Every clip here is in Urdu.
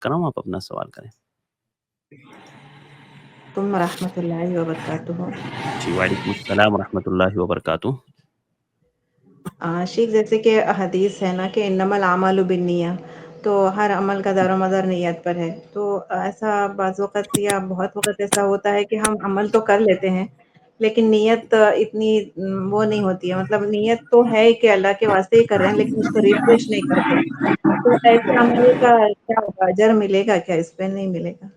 کرم آپ اپنا سوال کریں۔ تم ورحمۃ اللہ وبرکاتہ۔ جی وعلیکم السلام ورحمۃ اللہ وبرکاتہ۔ شیخ جیسے کہ حدیث ہے نا کہ انما الاعمال بالنیہ، تو ہر عمل کا دار و مدار نیت پر ہے، تو ایسا بعض وقت یا بہت وقت ایسا ہوتا ہے کہ ہم عمل تو کر لیتے ہیں لیکن نیت اتنی وہ نہیں ہوتی ہے، مطلب نیت تو ہے کہ اللہ کے واسطے ہی کر رہے ہیں لیکن اس کو ریفریش نہیں کرتے، تو ایسے عمل کا کیا ہوگا، اجر ملے گا کیا، اس پہ نہیں ملے گا؟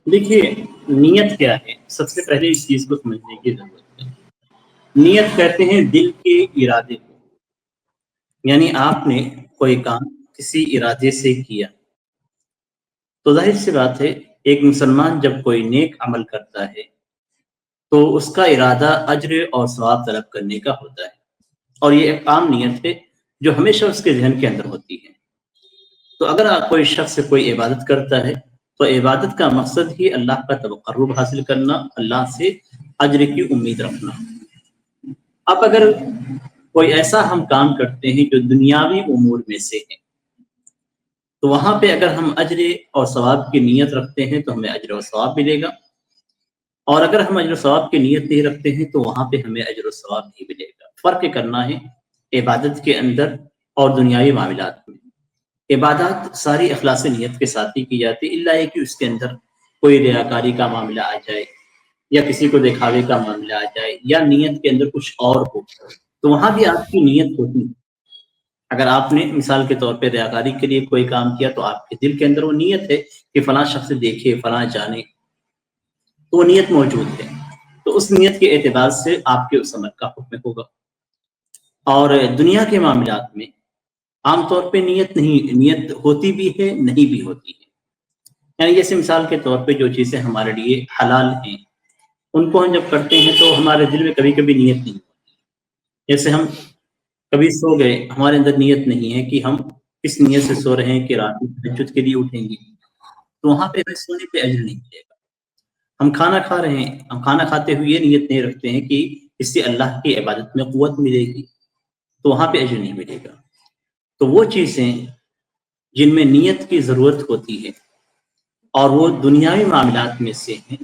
دیکھیے نیت کیا ہے، سب سے پہلے اس چیز کو سمجھنے کی ضرورت ہے۔ نیت کہتے ہیں دل کے ارادے کو، یعنی آپ نے کوئی کام کسی ارادے سے کیا، تو ظاہر سی بات ہے ایک مسلمان جب کوئی نیک عمل کرتا ہے تو اس کا ارادہ اجر اور ثواب طلب کرنے کا ہوتا ہے، اور یہ ایک عام نیت ہے جو ہمیشہ اس کے ذہن کے اندر ہوتی ہے۔ تو اگر کوئی شخص کوئی عبادت کرتا ہے تو عبادت کا مقصد ہی اللہ کا تقرب حاصل کرنا، اللہ سے اجر کی امید رکھنا۔ اب اگر کوئی ایسا ہم کام کرتے ہیں جو دنیاوی امور میں سے ہے، تو وہاں پہ اگر ہم اجر اور ثواب کی نیت رکھتے ہیں تو ہمیں اجر و ثواب ملے گا، اور اگر ہم اجر و ثواب کی نیت نہیں رکھتے ہیں تو وہاں پہ ہمیں اجر و ثواب نہیں ملے گا۔ فرق کرنا ہے عبادت کے اندر اور دنیاوی معاملات میں۔ عبادات ساری اخلاص نیت کے ساتھ ہی کی جاتی ہے، الا یہ کہ اس کے اندر کوئی ریاکاری کا معاملہ آ جائے یا کسی کو دکھاوے کا معاملہ آ جائے یا نیت کے اندر کچھ اور ہو، تو وہاں بھی آپ کی نیت ہوتی ہے۔ اگر آپ نے مثال کے طور پہ ریاکاری کے لیے کوئی کام کیا تو آپ کے دل کے اندر وہ نیت ہے کہ فلاں شخص دیکھے، فلاں جانے، تو وہ نیت موجود ہے، تو اس نیت کے اعتبار سے آپ کے اس عمل کا حکم ہوگا۔ اور دنیا کے معاملات میں عام طور پہ نیت ہوتی بھی ہے، نہیں بھی ہوتی ہے۔ یعنی جیسے مثال کے طور پہ جو چیزیں ہمارے لیے حلال ہیں ان کو ہم جب کرتے ہیں تو ہمارے دل میں کبھی کبھی نیت نہیں ہوتی۔ جیسے ہم کبھی سو گئے، ہمارے اندر نیت نہیں ہے کہ ہم اس نیت سے سو رہے ہیں کہ رات میں تہجد کے لیے اٹھیں گے، تو وہاں پہ ہمیں سونے پہ اجر نہیں ملے گا۔ ہم کھانا کھا رہے ہیں، ہم کھانا کھاتے ہوئے یہ نیت نہیں رکھتے ہیں کہ اس سے اللہ کی عبادت میں قوت ملے گی، تو وہاں پہ اجر نہیں ملے گا۔ تو وہ چیزیں جن میں نیت کی ضرورت ہوتی ہے اور وہ دنیاوی معاملات میں سے ہیں،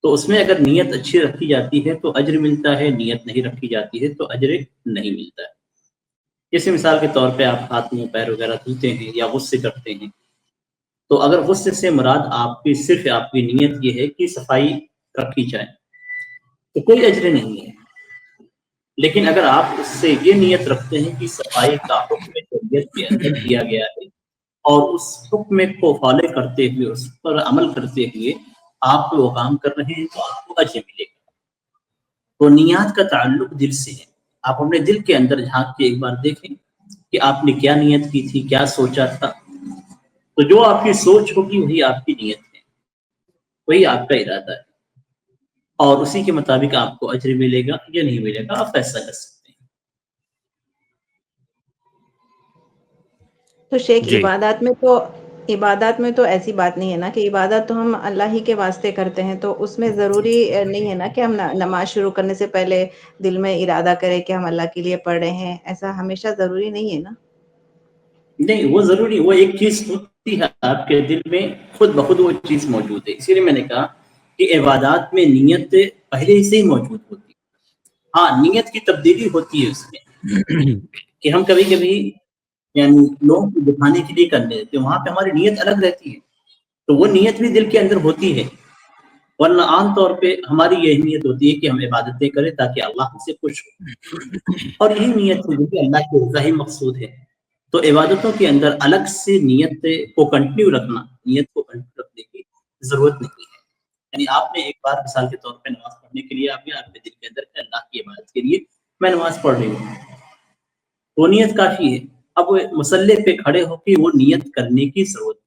تو اس میں اگر نیت اچھی رکھی جاتی ہے تو اجر ملتا ہے، نیت نہیں رکھی جاتی ہے تو اجر نہیں ملتا ہے۔ جیسے مثال کے طور پہ آپ ہاتھ منہ پیر وغیرہ دھوتے ہیں یا غسل کرتے ہیں، تو اگر غسل سے مراد آپ کی صرف آپ کی نیت یہ ہے کہ صفائی رکھی جائے تو کوئی اجر نہیں ہے، لیکن اگر آپ اس سے یہ نیت رکھتے ہیں کہ صفائی کا حکم شریعت کے اندر دیا گیا ہے اور اس حکم کو فالو کرتے ہوئے، اس پر عمل کرتے ہوئے آپ وہ کام کر رہے ہیں تو آپ کو اجر ملے گا۔ تو نیات کا تعلق دل سے ہے۔ آپ اپنے دل کے اندر جھانک کے ایک بار دیکھیں کہ آپ نے کیا نیت کی تھی، کیا سوچا تھا، تو جو آپ کی سوچ ہوگی وہی آپ کی نیت ہے، وہی آپ کا ارادہ ہے، اور اسی کے مطابق آپ کو اجر ملے گا یا نہیں ملے گا، آپ فیصلہ کر سکتے ہیں۔ تو شیخ جی عبادات میں تو ایسی بات نہیں ہے نا کہ عبادت تو ہم اللہ ہی کے واسطے کرتے ہیں، تو اس میں ضروری نہیں ہے نا کہ ہم نماز شروع کرنے سے پہلے دل میں ارادہ کریں کہ ہم اللہ کے لیے پڑھ رہے ہیں، ایسا ہمیشہ ضروری نہیں ہے نا؟ نہیں، وہ ضروری، وہ ایک چیز ہوتی ہے آپ کے دل میں خود بخود وہ چیز موجود ہے۔ اسی لیے میں نے کہا کہ عبادات میں نیت پہلے سے ہی موجود ہوتی ہے۔ ہاں، نیت کی تبدیلی ہوتی ہے اس میں کہ ہم کبھی کبھی یعنی لوگوں کو دکھانے کے لیے کر لیتے ہیں، وہاں پہ ہماری نیت الگ رہتی ہے، تو وہ نیت بھی دل کے اندر ہوتی ہے، ورنہ عام طور پہ ہماری یہی نیت ہوتی ہے کہ ہم عبادتیں کریں تاکہ اللہ ہم سے خوش ہو، اور یہی نیت ہے کہ اللہ کی رضا ہی مقصود ہے۔ تو عبادتوں کے اندر الگ سے نیت کو کنٹینیو رکھنا، نیت کو کنٹینیو رکھنے کی ضرورت نہیں ہے۔ یعنی آپ نے ایک بار مثال کے طور پہ نماز پڑھنے کے لیے آپ کے دل کے اندر کہ اللہ کی عبادت کے لیے میں نماز پڑھ رہی ہوں، وہ نیت کافی ہے۔ اب مصلی پہ کھڑے ہو کے وہ نیت کرنے کی ضرورت نہیں۔